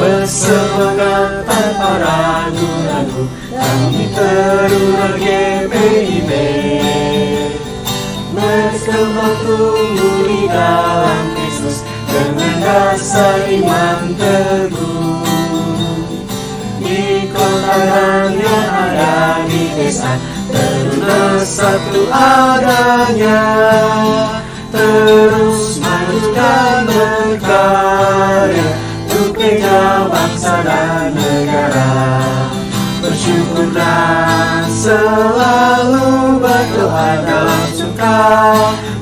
bersemangat tanpa ragu-ragu, kami terus GPIB berkembang tumbuh di dalam Kristus dengan dasar iman teguh. Di kota dan yang ada di desa, terus satu adanya, terus maju dan berkarya untuk gereja, bangsa dan negara. Bersyukur dan selalu berdoa dalam suka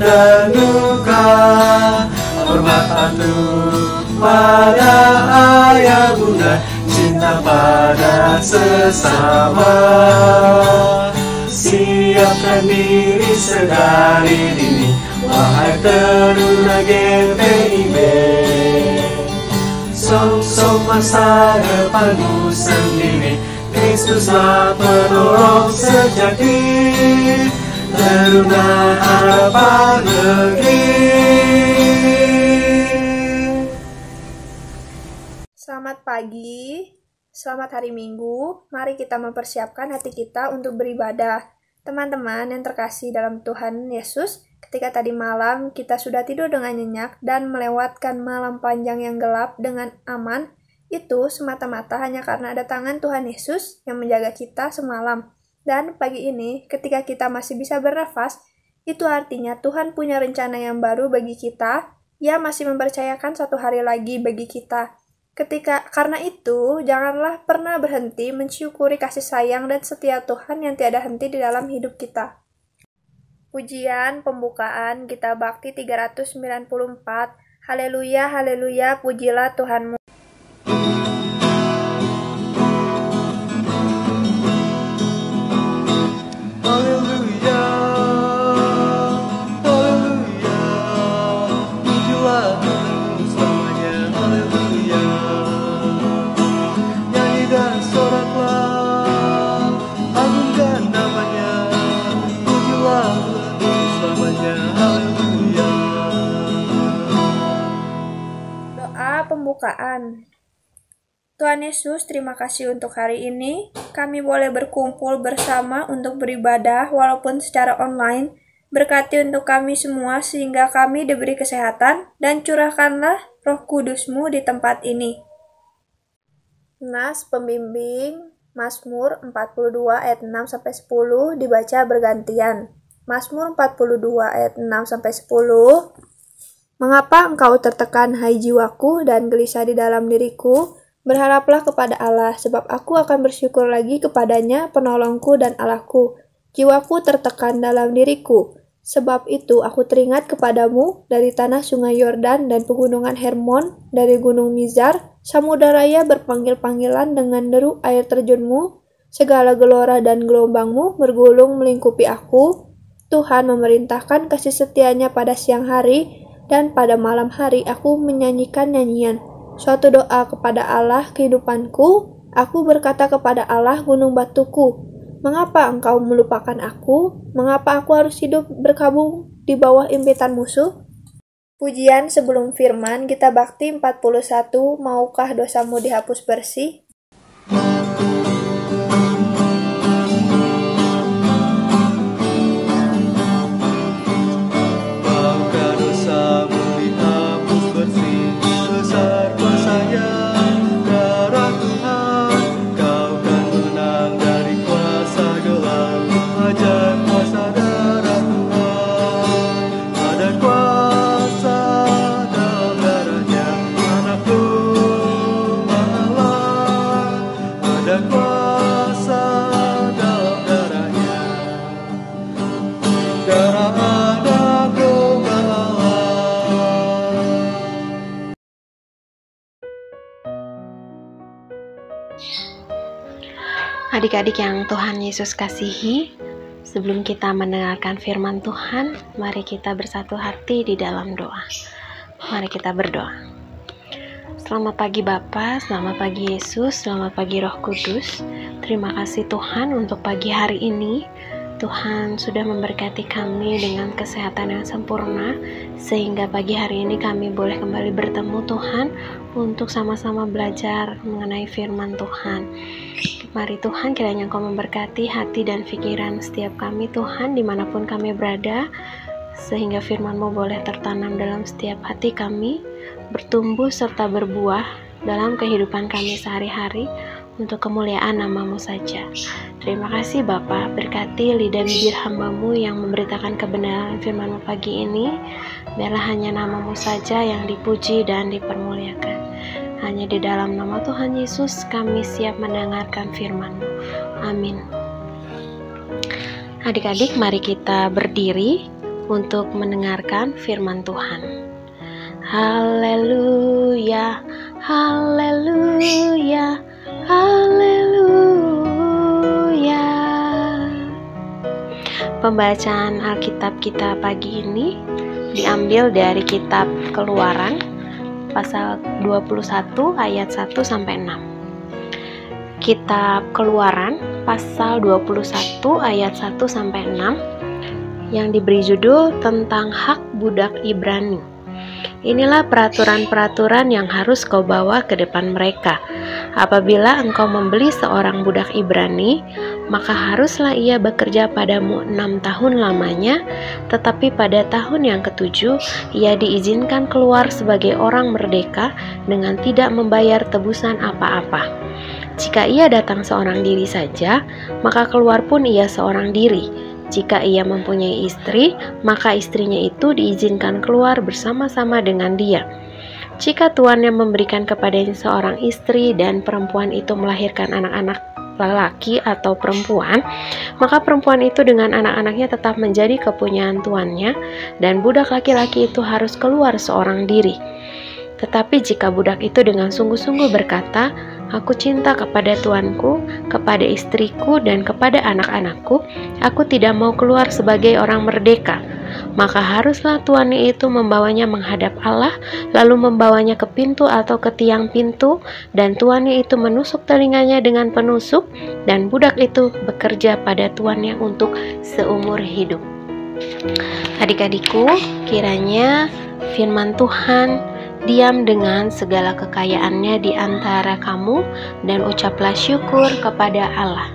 dan duka, hormat patuh pada ayah bunda, cinta pada sesama. Siapkan diri sedari dini, wahai teruna GPIB. Sok-sok masa depanmu sendiri, Kristuslah penolong sejati, teruna harapan negeri. Selamat pagi, selamat hari Minggu. Mari kita mempersiapkan hati kita untuk beribadah. Teman-teman yang terkasih dalam Tuhan Yesus, ketika tadi malam kita sudah tidur dengan nyenyak dan melewatkan malam panjang yang gelap dengan aman, itu semata-mata hanya karena ada tangan Tuhan Yesus yang menjaga kita semalam. Dan pagi ini, ketika kita masih bisa bernafas, itu artinya Tuhan punya rencana yang baru bagi kita. Ia masih mempercayakan satu hari lagi bagi kita. Karena itu, janganlah pernah berhenti mensyukuri kasih sayang dan setia Tuhan yang tiada henti di dalam hidup kita. Pujian pembukaan Gita Bakti 394. Haleluya, haleluya, pujilah Tuhanmu. Pembukaan. Tuhan Yesus, terima kasih untuk hari ini. Kami boleh berkumpul bersama untuk beribadah walaupun secara online. Berkati untuk kami semua sehingga kami diberi kesehatan dan curahkanlah Roh Kudus-Mu di tempat ini. Nas pembimbing Mazmur 42 ayat 6-10 dibaca bergantian. Mazmur 42 ayat 6-10. Mengapa engkau tertekan, hai jiwaku, dan gelisah di dalam diriku? Berharaplah kepada Allah, sebab aku akan bersyukur lagi kepadanya, penolongku dan Allahku. Jiwaku tertekan dalam diriku. Sebab itu aku teringat kepadamu dari tanah sungai Yordan dan pegunungan Hermon, dari gunung Mizar. Samudera raya berpanggil-panggilan dengan deru air terjunmu. Segala gelora dan gelombangmu bergulung melingkupi aku. Tuhan memerintahkan kasih setianya pada siang hari, dan pada malam hari aku menyanyikan nyanyian. Suatu doa kepada Allah kehidupanku, aku berkata kepada Allah gunung batuku, mengapa engkau melupakan aku? Mengapa aku harus hidup berkabung di bawah impitan musuh? Pujian sebelum firman, Gita Bakti 41, maukah dosamu dihapus bersih? Adik-adik yang Tuhan Yesus kasihi, sebelum kita mendengarkan firman Tuhan, mari kita bersatu hati di dalam doa. Mari kita berdoa. Selamat pagi Bapa, selamat pagi Yesus, selamat pagi Roh Kudus. Terima kasih Tuhan untuk pagi hari ini. Tuhan sudah memberkati kami dengan kesehatan yang sempurna, sehingga pagi hari ini kami boleh kembali bertemu Tuhan untuk sama-sama belajar mengenai firman Tuhan. Mari Tuhan, kiranya Engkau memberkati hati dan pikiran setiap kami Tuhan, dimanapun kami berada, sehingga firman-Mu boleh tertanam dalam setiap hati kami, bertumbuh serta berbuah dalam kehidupan kami sehari-hari, untuk kemuliaan nama-Mu saja. Terima kasih Bapa, berkati lidah bibir hamba-Mu yang memberitakan kebenaran firman-Mu pagi ini. Biarlah hanya nama-Mu saja yang dipuji dan dipermuliakan. Hanya di dalam nama Tuhan Yesus kami siap mendengarkan firman-Mu. Amin. Adik-adik, mari kita berdiri untuk mendengarkan firman Tuhan. Haleluya, haleluya, haleluya. Pembacaan Alkitab kita pagi ini diambil dari kitab Keluaran pasal 21 ayat 1 sampai 6. Kitab Keluaran pasal 21 ayat 1 sampai 6 yang diberi judul tentang hak budak Ibrani. Inilah peraturan-peraturan yang harus kau bawa ke depan mereka. Apabila engkau membeli seorang budak Ibrani, maka haruslah ia bekerja padamu 6 tahun lamanya, tetapi pada tahun yang ke-7, ia diizinkan keluar sebagai orang merdeka dengan tidak membayar tebusan apa-apa. Jika ia datang seorang diri saja, maka keluar pun ia seorang diri. Jika ia mempunyai istri, maka istrinya itu diizinkan keluar bersama-sama dengan dia. Jika tuannya memberikan kepadanya seorang istri dan perempuan itu melahirkan anak-anak laki atau perempuan, maka perempuan itu dengan anak-anaknya tetap menjadi kepunyaan tuannya, dan budak laki-laki itu harus keluar seorang diri. Tetapi jika budak itu dengan sungguh-sungguh berkata, "Aku cinta kepada tuanku, kepada istriku, dan kepada anak-anakku, aku tidak mau keluar sebagai orang merdeka," maka haruslah tuannya itu membawanya menghadap Allah, lalu membawanya ke pintu atau ke tiang pintu, dan tuannya itu menusuk telinganya dengan penusuk, dan budak itu bekerja pada tuannya untuk seumur hidup. Adik-adikku, kiranya firman Tuhan diam dengan segala kekayaannya di antara kamu, dan ucaplah syukur kepada Allah.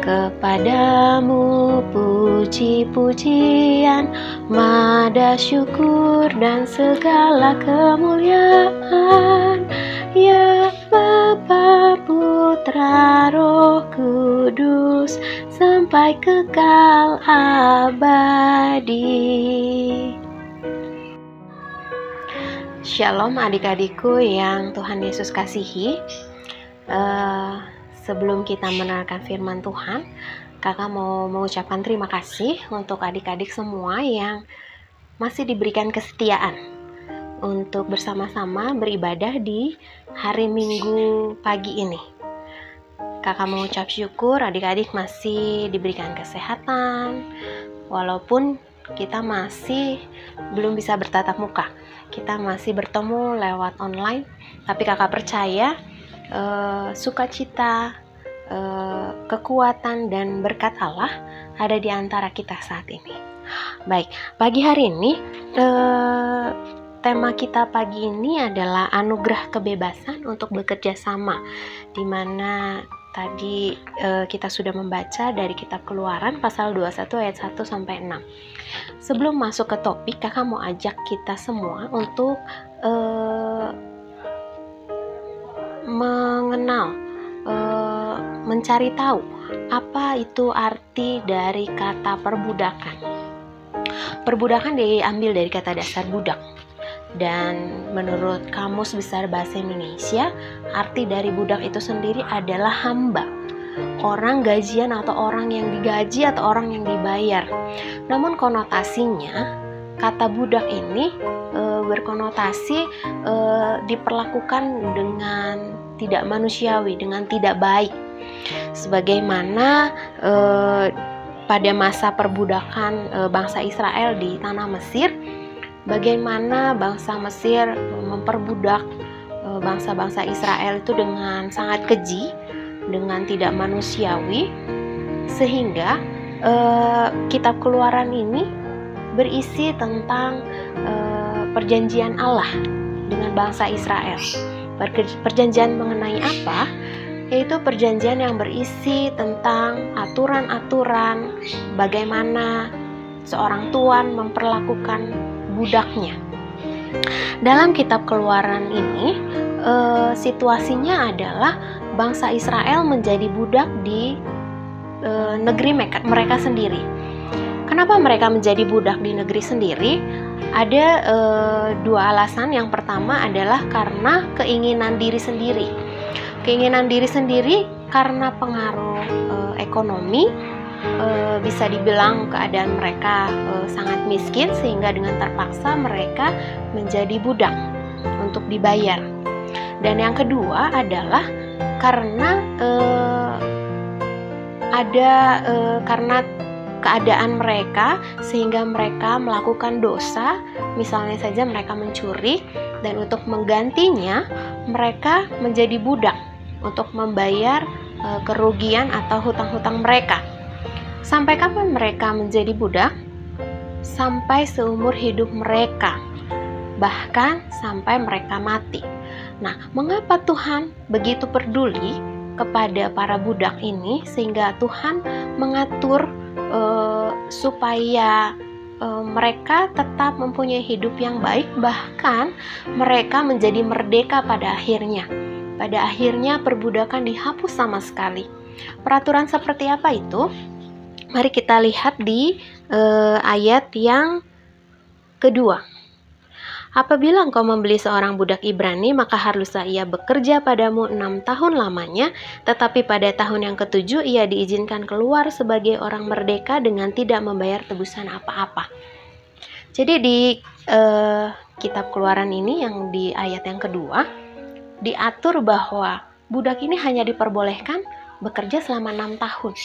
Kepadamu puji-pujian, mada syukur dan segala kemuliaan, ya Bapa, Putra, Roh Kudus, sampai kekal abadi. Shalom adik-adikku yang Tuhan Yesus kasihi. Sebelum kita mendengarkan firman Tuhan, kakak mau mengucapkan terima kasih untuk adik-adik semua yang masih diberikan kesetiaan untuk bersama-sama beribadah di hari Minggu pagi ini. Kakak mengucap syukur adik-adik masih diberikan kesehatan, walaupun kita masih belum bisa bertatap muka. Kita masih bertemu lewat online, tapi kakak percaya sukacita, kekuatan, dan berkat Allah ada di antara kita saat ini. Baik, pagi hari ini tema kita pagi ini adalah anugerah kebebasan untuk bekerja sama, di mana tadi kita sudah membaca dari kitab Keluaran pasal 21 ayat 1 sampai 6. Sebelum masuk ke topik, kakak mau ajak kita semua untuk mengenal, mencari tahu apa itu arti dari kata perbudakan. Perbudakan diambil dari kata dasar budak, dan menurut Kamus Besar Bahasa Indonesia, arti dari budak itu sendiri adalah hamba, orang gajian atau orang yang digaji atau orang yang dibayar. Namun konotasinya, kata budak ini berkonotasi diperlakukan dengan tidak manusiawi, dengan tidak baik. Sebagaimana pada masa perbudakan bangsa Israel di tanah Mesir, bagaimana bangsa Mesir memperbudak bangsa-bangsa Israel itu dengan sangat keji, dengan tidak manusiawi, sehingga kitab Keluaran ini berisi tentang perjanjian Allah dengan bangsa Israel. Perjanjian mengenai apa? Yaitu perjanjian yang berisi tentang aturan-aturan bagaimana seorang tuan memperlakukan budaknya. Dalam kitab Keluaran ini, situasinya adalah bangsa Israel menjadi budak di negeri mereka sendiri. Kenapa mereka menjadi budak di negeri sendiri? Ada dua alasan. Yang pertama adalah karena keinginan diri sendiri. Keinginan diri sendiri karena pengaruh ekonomi, bisa dibilang keadaan mereka sangat miskin sehingga dengan terpaksa mereka menjadi budak untuk dibayar. Dan yang kedua adalah karena karena keadaan mereka sehingga mereka melakukan dosa, misalnya saja mereka mencuri, dan untuk menggantinya mereka menjadi budak untuk membayar kerugian atau hutang-hutang mereka. Sampai kapan mereka menjadi budak? Sampai seumur hidup mereka, bahkan sampai mereka mati. Nah, mengapa Tuhan begitu peduli kepada para budak ini sehingga Tuhan mengatur supaya mereka tetap mempunyai hidup yang baik, bahkan mereka menjadi merdeka pada akhirnya. Pada akhirnya perbudakan dihapus sama sekali. Peraturan seperti apa itu? Mari kita lihat di ayat yang kedua. Apabila engkau membeli seorang budak Ibrani, maka haruslah ia bekerja padamu 6 tahun lamanya, tetapi pada tahun yang ke-7 ia diizinkan keluar sebagai orang merdeka dengan tidak membayar tebusan apa-apa. Jadi di kitab Keluaran ini yang di ayat yang kedua, diatur bahwa budak ini hanya diperbolehkan bekerja selama 6 tahun.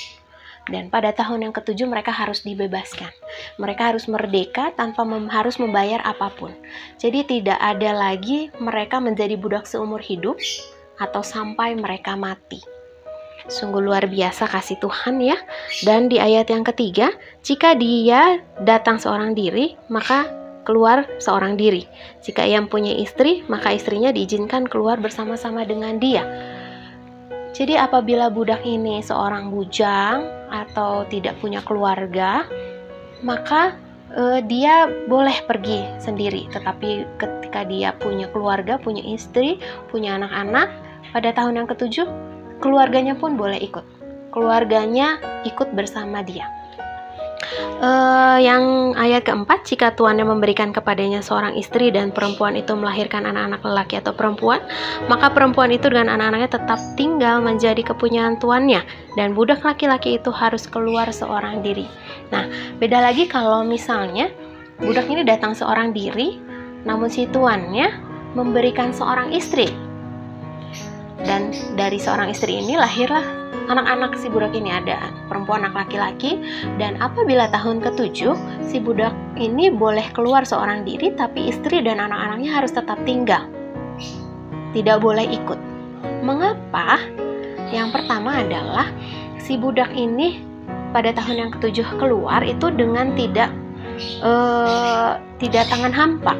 Dan pada tahun yang ke-7 mereka harus dibebaskan. Mereka harus merdeka tanpa harus membayar apapun. Jadi tidak ada lagi mereka menjadi budak seumur hidup atau sampai mereka mati. Sungguh luar biasa kasih Tuhan ya. Dan di ayat yang ketiga, jika dia datang seorang diri, maka keluar seorang diri. Jika ia mempunyai istri, maka istrinya diizinkan keluar bersama-sama dengan dia. Jadi apabila budak ini seorang bujang atau tidak punya keluarga, maka dia boleh pergi sendiri. Tetapi ketika dia punya keluarga, punya istri, punya anak-anak, pada tahun yang ke-7, keluarganya pun boleh ikut. Keluarganya ikut bersama dia. Yang ayat keempat, jika tuannya memberikan kepadanya seorang istri dan perempuan itu melahirkan anak-anak lelaki atau perempuan, maka perempuan itu dengan anak-anaknya tetap tinggal menjadi kepunyaan tuannya, dan budak laki-laki itu harus keluar seorang diri. Nah, beda lagi kalau misalnya budak ini datang seorang diri, namun si tuannya memberikan seorang istri, dan dari seorang istri ini lahirlah anak-anak si budak ini, ada perempuan, anak laki-laki. Dan apabila tahun ke-7, si budak ini boleh keluar seorang diri, tapi istri dan anak-anaknya harus tetap tinggal, tidak boleh ikut. Mengapa? Yang pertama adalah si budak ini pada tahun yang ke-7 keluar itu dengan tidak tangan hampa.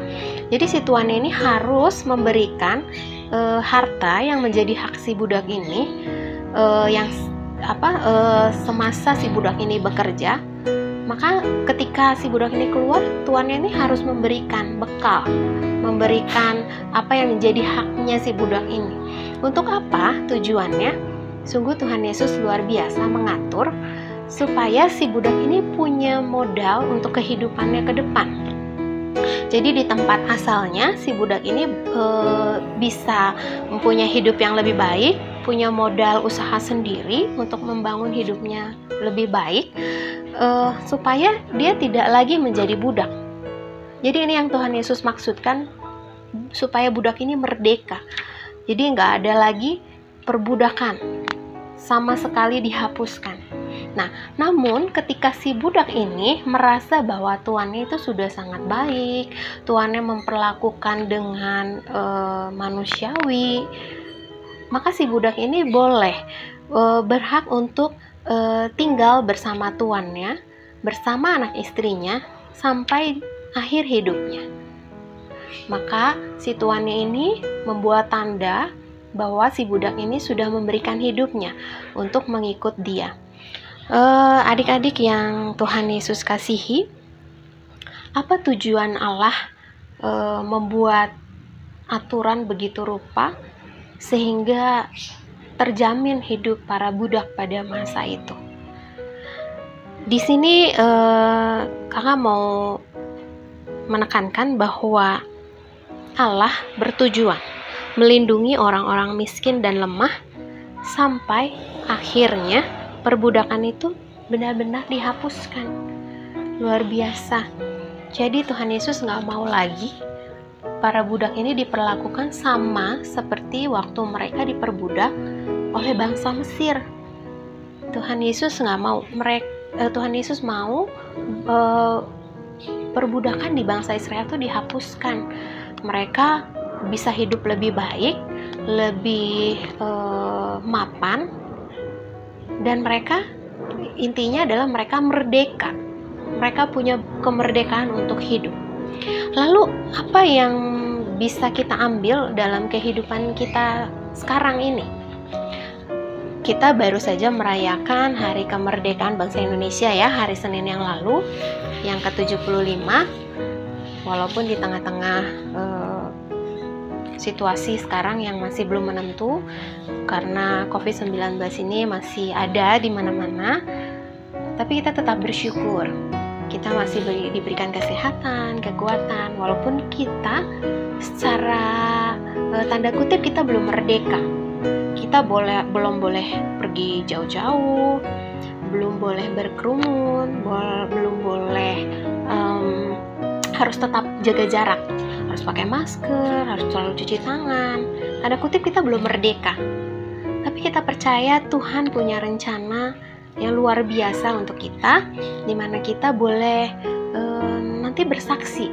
Jadi si tuannya ini harus memberikan harta yang menjadi hak si budak ini, semasa si budak ini bekerja. Maka ketika si budak ini keluar, tuannya ini harus memberikan bekal, memberikan apa yang menjadi haknya si budak ini. Untuk apa tujuannya? Sungguh Tuhan Yesus luar biasa mengatur supaya si budak ini punya modal untuk kehidupannya ke depan. Jadi di tempat asalnya si budak ini bisa mempunyai hidup yang lebih baik, punya modal usaha sendiri untuk membangun hidupnya lebih baik, supaya dia tidak lagi menjadi budak. Jadi ini yang Tuhan Yesus maksudkan, supaya budak ini merdeka. Jadi nggak ada lagi perbudakan, sama sekali dihapuskan. Nah, namun ketika si budak ini merasa bahwa tuannya itu sudah sangat baik, tuannya memperlakukan dengan manusiawi, maka si budak ini boleh berhak untuk tinggal bersama tuannya, bersama anak istrinya sampai akhir hidupnya. Maka si tuannya ini membuat tanda bahwa si budak ini sudah memberikan hidupnya untuk mengikut dia. Adik-adik yang Tuhan Yesus kasihi, apa tujuan Allah membuat aturan begitu rupa sehingga terjamin hidup para budak pada masa itu? Di sini kakak mau menekankan bahwa Allah bertujuan melindungi orang-orang miskin dan lemah sampai akhirnya perbudakan itu benar-benar dihapuskan. Luar biasa. Jadi Tuhan Yesus nggak mau lagi para budak ini diperlakukan sama seperti waktu mereka diperbudak oleh bangsa Mesir. Tuhan Yesus nggak mau. Tuhan Yesus mau perbudakan di bangsa Israel itu dihapuskan. Mereka bisa hidup lebih baik, lebih mapan, dan mereka intinya adalah mereka merdeka. Mereka punya kemerdekaan untuk hidup. Lalu apa yang bisa kita ambil dalam kehidupan kita sekarang ini? Kita baru saja merayakan Hari Kemerdekaan Bangsa Indonesia ya, hari Senin yang lalu, yang ke-75. Walaupun di tengah-tengah situasi sekarang yang masih belum menentu, karena COVID-19 ini masih ada di mana-mana, tapi kita tetap bersyukur. Kita masih diberikan kesehatan, kekuatan, walaupun kita secara tanda kutip kita belum merdeka. Kita belum boleh pergi jauh-jauh, belum boleh berkerumun, belum boleh harus tetap jaga jarak, harus pakai masker, harus selalu cuci tangan. Tanda kutip kita belum merdeka. Tapi kita percaya Tuhan punya rencana yang luar biasa untuk kita, di mana kita boleh nanti bersaksi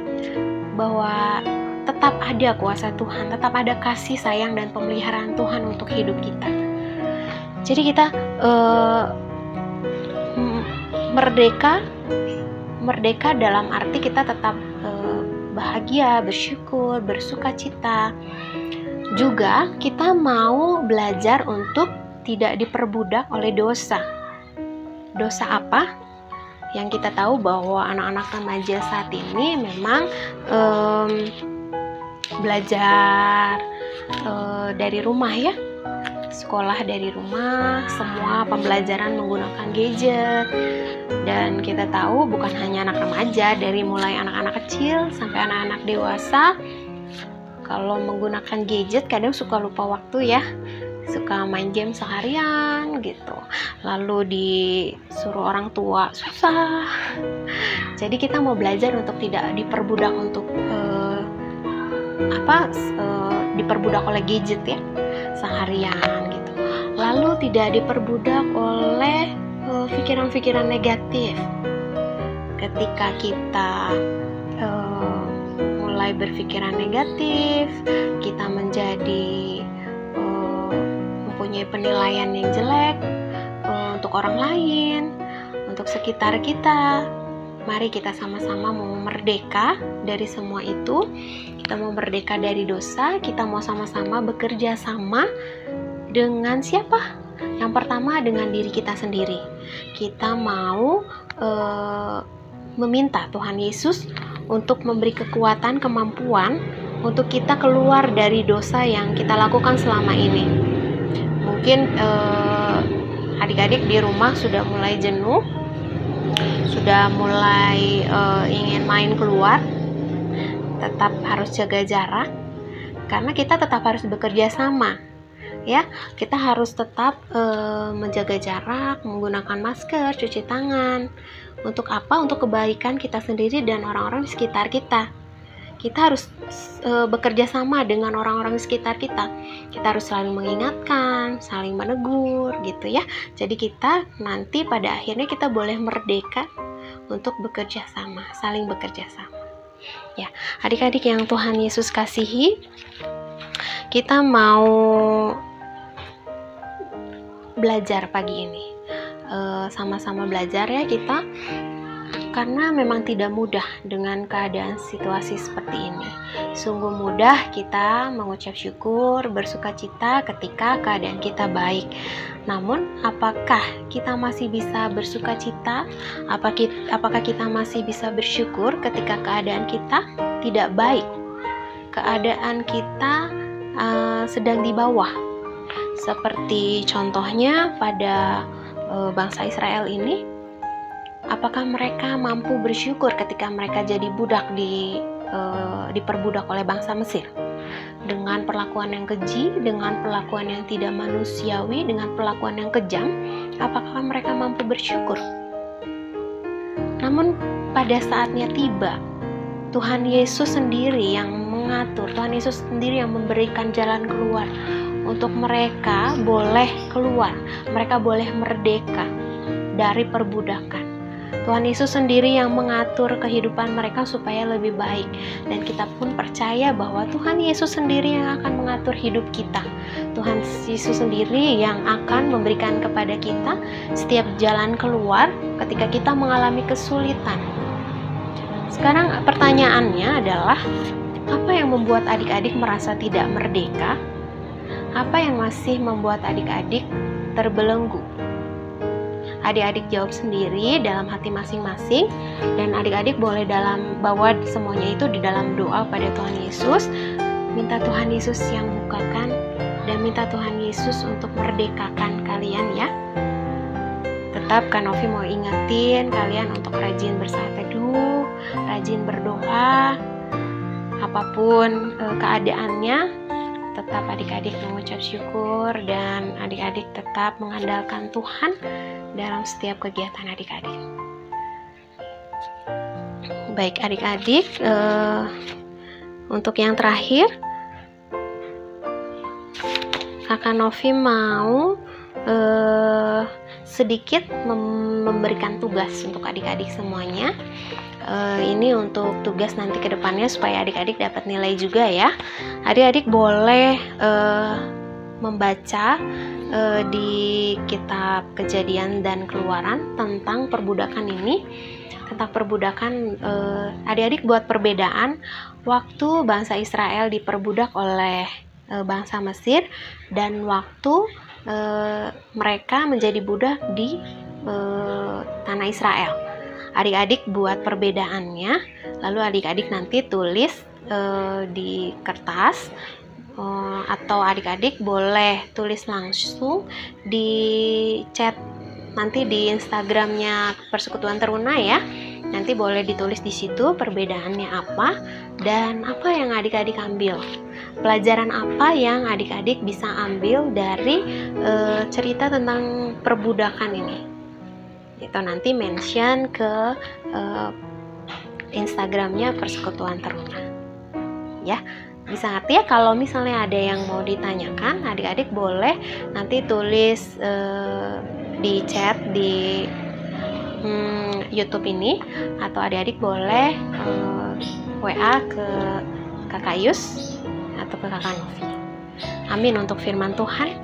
bahwa tetap ada kuasa Tuhan, tetap ada kasih sayang dan pemeliharaan Tuhan untuk hidup kita. Jadi kita merdeka dalam arti kita tetap bahagia, bersyukur, bersukacita. Juga kita mau belajar untuk tidak diperbudak oleh dosa. Dosa apa? Yang kita tahu bahwa anak-anak remaja saat ini memang belajar dari rumah ya, sekolah dari rumah, semua pembelajaran menggunakan gadget. Dan kita tahu bukan hanya anak remaja, dari mulai anak-anak kecil sampai anak-anak dewasa, kalau menggunakan gadget kadang suka lupa waktu ya, suka main game seharian gitu, lalu disuruh orang tua susah. Jadi kita mau belajar untuk tidak diperbudak untuk diperbudak oleh gadget ya seharian gitu. Lalu tidak diperbudak oleh pikiran-pikiran negatif. Ketika kita mulai berpikiran negatif, kita menjadi mempunyai penilaian yang jelek untuk orang lain, untuk sekitar kita. Mari kita sama-sama mau merdeka dari semua itu. Kita mau merdeka dari dosa. Kita mau sama-sama bekerja sama dengan siapa? Yang pertama dengan diri kita sendiri. Kita mau meminta Tuhan Yesus untuk memberi kekuatan, kemampuan untuk kita keluar dari dosa yang kita lakukan selama ini. Mungkin adik-adik di rumah sudah mulai jenuh, sudah mulai ingin main keluar. Tetap harus jaga jarak, karena kita tetap harus bekerja sama ya. Kita harus tetap menjaga jarak, menggunakan masker, cuci tangan. Untuk apa? Untuk kebaikan kita sendiri dan orang-orang di sekitar kita. Kita harus bekerja sama dengan orang-orang di sekitar kita. Kita harus saling mengingatkan, saling menegur gitu ya. Jadi kita nanti pada akhirnya kita boleh merdeka untuk bekerja sama, saling bekerja sama. Ya, adik-adik yang Tuhan Yesus kasihi, kita mau belajar pagi ini sama-sama belajar ya kita, karena memang tidak mudah dengan keadaan situasi seperti ini. Sungguh mudah kita mengucap syukur, bersuka cita ketika keadaan kita baik. Namun, apakah kita masih bisa bersuka cita? Apakah kita masih bisa bersyukur ketika keadaan kita tidak baik? Keadaan kita sedang di bawah. Seperti contohnya pada bangsa Israel ini, apakah mereka mampu bersyukur ketika mereka jadi budak diperbudak oleh bangsa Mesir? Dengan perlakuan yang keji, dengan perlakuan yang tidak manusiawi, dengan perlakuan yang kejam, apakah mereka mampu bersyukur? Namun pada saatnya tiba, Tuhan Yesus sendiri yang mengatur, Tuhan Yesus sendiri yang memberikan jalan keluar untuk mereka boleh keluar, mereka boleh merdeka dari perbudakan. Tuhan Yesus sendiri yang mengatur kehidupan mereka supaya lebih baik, dan kita pun percaya bahwa Tuhan Yesus sendiri yang akan mengatur hidup kita. Tuhan Yesus sendiri yang akan memberikan kepada kita setiap jalan keluar ketika kita mengalami kesulitan. Sekarang pertanyaannya adalah, apa yang membuat adik-adik merasa tidak merdeka? Apa yang masih membuat adik-adik terbelenggu? Adik-adik jawab sendiri dalam hati masing-masing, dan adik-adik boleh bawa semuanya itu di dalam doa pada Tuhan Yesus. Minta Tuhan Yesus yang bukakan, dan minta Tuhan Yesus untuk merdekakan kalian ya. Tetap Kak Novi mau ingetin kalian untuk rajin bersaat teduh, rajin berdoa, apapun keadaannya, tetap adik-adik mengucap syukur, dan adik-adik tetap mengandalkan Tuhan dalam setiap kegiatan adik-adik. Baik adik-adik, untuk yang terakhir, Kakak Novi mau sedikit memberikan tugas untuk adik-adik semuanya. Ini untuk tugas nanti ke depannya supaya adik-adik dapat nilai juga ya. Adik-adik boleh membaca di kitab Kejadian dan Keluaran tentang perbudakan ini. Tentang perbudakan, adik-adik buat perbedaan waktu bangsa Israel diperbudak oleh bangsa Mesir dan waktu mereka menjadi budak di tanah Israel. Adik-adik buat perbedaannya, lalu adik-adik nanti tulis di kertas, atau adik-adik boleh tulis langsung di chat nanti di Instagramnya Persekutuan Teruna ya. Nanti boleh ditulis di situ perbedaannya apa dan apa yang adik-adik ambil. Pelajaran apa yang adik-adik bisa ambil dari cerita tentang perbudakan ini. Itu nanti mention ke Instagramnya Persekutuan Teruna. Ya. Bisa ngerti ya? Kalau misalnya ada yang mau ditanyakan, adik-adik boleh nanti tulis di chat di YouTube ini, atau adik-adik boleh WA ke Kakak Yus atau ke Kakak Novi. Amin untuk firman Tuhan.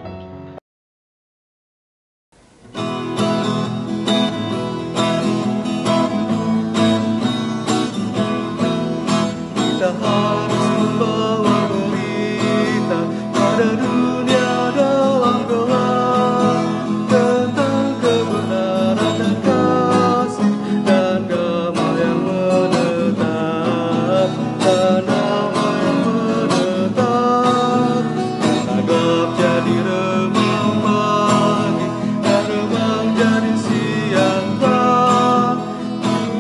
Kita harus membawa berita pada dunia dalam doa tentang kebenaran dan kasih dan damai yang menetap, dan damai yang menetap. Anggap jadi remang pagi dan remang jadi siang tak.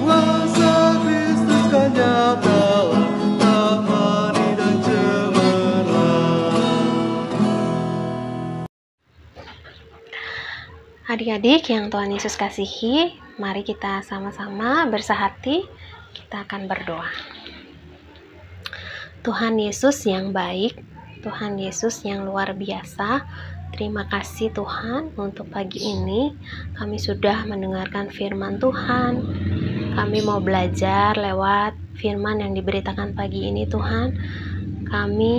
Kuasa Kristus kan nyata. Adik-adik yang Tuhan Yesus kasihi, mari kita sama-sama bersahati, kita akan berdoa. Tuhan Yesus yang baik, Tuhan Yesus yang luar biasa, terima kasih Tuhan untuk pagi ini. Kami sudah mendengarkan firman Tuhan. Kami mau belajar lewat firman yang diberitakan pagi ini Tuhan. Kami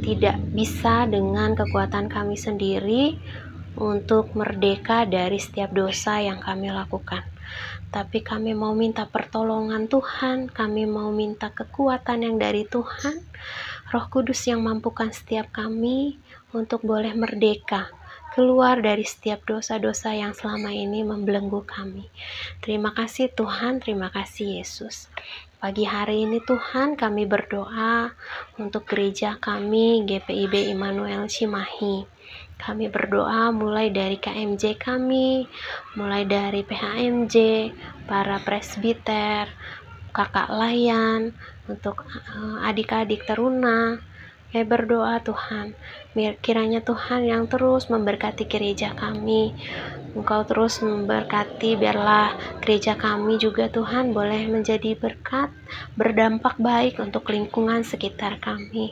tidak bisa dengan kekuatan kami sendiri untuk merdeka dari setiap dosa yang kami lakukan. Tapi kami mau minta pertolongan Tuhan, kami mau minta kekuatan yang dari Tuhan, Roh Kudus yang mampukan setiap kami untuk boleh merdeka, keluar dari setiap dosa-dosa yang selama ini membelenggu kami. Terima kasih Tuhan, terima kasih Yesus. Pagi hari ini Tuhan, kami berdoa untuk gereja kami, GPIB Immanuel Cimahi. Kami berdoa mulai dari KMJ kami, mulai dari PHMJ, para presbiter, kakak layan, untuk adik-adik teruna. Kami berdoa Tuhan, kiranya Tuhan yang terus memberkati gereja kami. Engkau terus memberkati, biarlah gereja kami juga Tuhan boleh menjadi berkat, berdampak baik untuk lingkungan sekitar kami.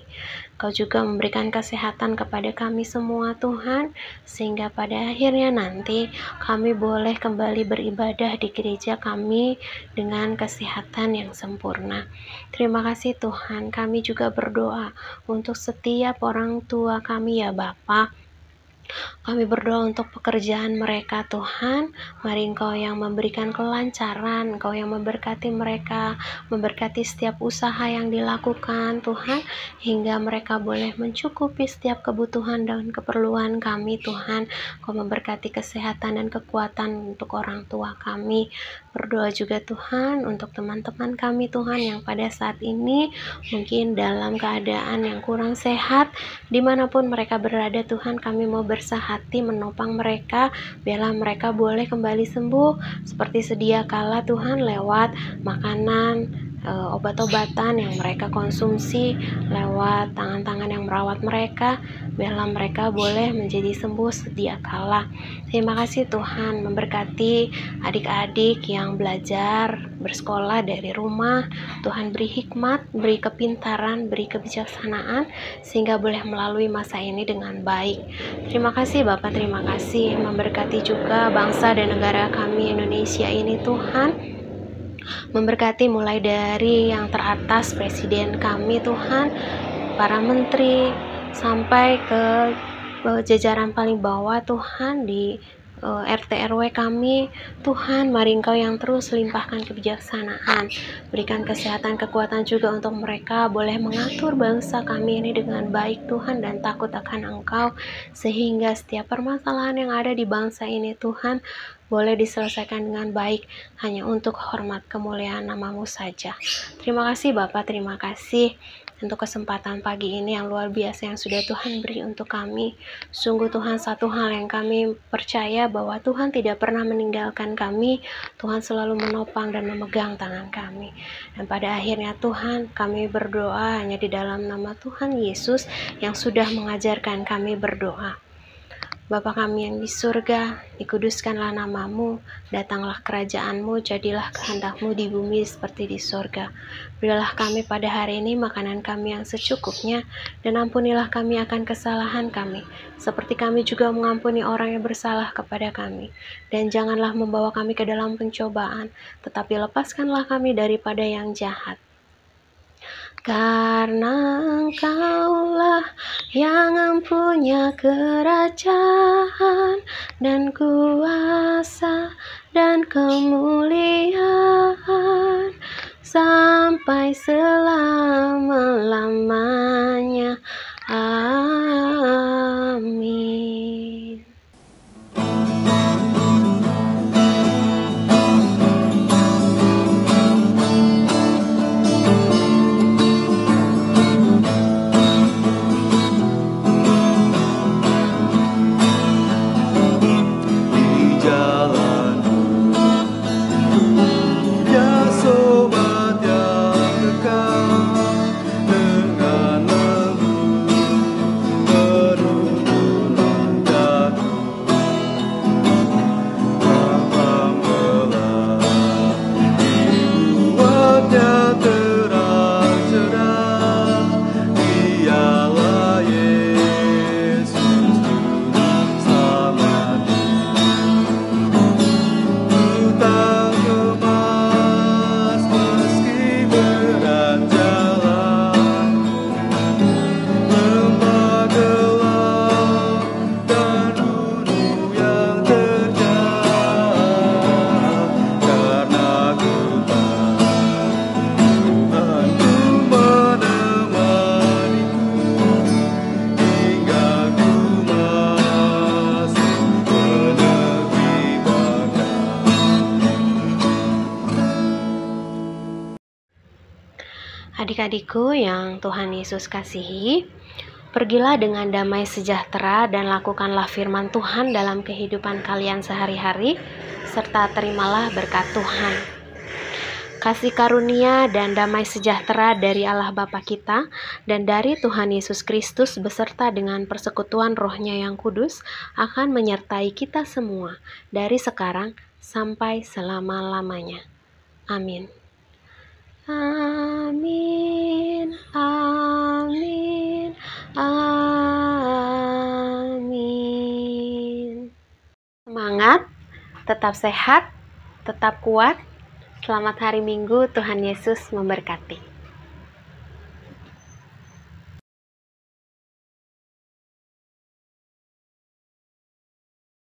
Engkau juga memberikan kesehatan kepada kami semua Tuhan, sehingga pada akhirnya nanti kami boleh kembali beribadah di gereja kami dengan kesehatan yang sempurna. Terima kasih Tuhan, kami juga berdoa untuk setiap orang tua kami ya Bapa. Kami berdoa untuk pekerjaan mereka Tuhan. Mari Engkau yang memberikan kelancaran, Engkau yang memberkati mereka, memberkati setiap usaha yang dilakukan Tuhan, hingga mereka boleh mencukupi setiap kebutuhan dan keperluan kami Tuhan. Engkau memberkati kesehatan dan kekuatan untuk orang tua kami. Berdoa juga Tuhan untuk teman-teman kami Tuhan yang pada saat ini mungkin dalam keadaan yang kurang sehat, dimanapun mereka berada Tuhan, kami mau bersahati menopang mereka, biarlah mereka boleh kembali sembuh seperti sedia kala Tuhan, lewat makanan, obat-obatan yang mereka konsumsi, lewat tangan-tangan yang merawat mereka, biarlah mereka boleh menjadi sembuh sedia kala. Terima kasih Tuhan, memberkati adik-adik yang belajar bersekolah dari rumah. Tuhan beri hikmat, beri kepintaran, beri kebijaksanaan, sehingga boleh melalui masa ini dengan baik. Terima kasih Bapak, terima kasih, memberkati juga bangsa dan negara kami Indonesia ini Tuhan. Memberkati mulai dari yang teratas presiden kami Tuhan, para menteri, sampai ke jajaran paling bawah Tuhan di RT RW kami Tuhan. Mari Engkau yang terus limpahkan kebijaksanaan, berikan kesehatan, kekuatan juga untuk mereka boleh mengatur bangsa kami ini dengan baik Tuhan, dan takut akan Engkau, sehingga setiap permasalahan yang ada di bangsa ini Tuhan boleh diselesaikan dengan baik, hanya untuk hormat kemuliaan nama-Mu saja. Terima kasih Bapak, terima kasih untuk kesempatan pagi ini yang luar biasa yang sudah Tuhan beri untuk kami. Sungguh Tuhan, satu hal yang kami percaya, bahwa Tuhan tidak pernah meninggalkan kami. Tuhan selalu menopang dan memegang tangan kami. Dan pada akhirnya Tuhan, kami berdoa hanya di dalam nama Tuhan Yesus yang sudah mengajarkan kami berdoa. Bapa kami yang di surga, dikuduskanlah nama-Mu, datanglah kerajaan-Mu, jadilah kehendak-Mu di bumi seperti di surga. Berilah kami pada hari ini makanan kami yang secukupnya, dan ampunilah kami akan kesalahan kami, seperti kami juga mengampuni orang yang bersalah kepada kami. Dan janganlah membawa kami ke dalam pencobaan, tetapi lepaskanlah kami daripada yang jahat. Karena Engkaulah yang mempunyai kerajaan dan kuasa dan kemuliaan sampai selama-lamanya. Amin. Adik-adikku yang Tuhan Yesus kasihi, pergilah dengan damai sejahtera dan lakukanlah firman Tuhan dalam kehidupan kalian sehari-hari, serta terimalah berkat Tuhan. Kasih karunia dan damai sejahtera dari Allah Bapa kita dan dari Tuhan Yesus Kristus beserta dengan persekutuan Roh-Nya yang kudus akan menyertai kita semua dari sekarang sampai selama-lamanya. Amin. Amin. Amin. Amin. Semangat, tetap sehat, tetap kuat. Selamat hari Minggu, Tuhan Yesus memberkati.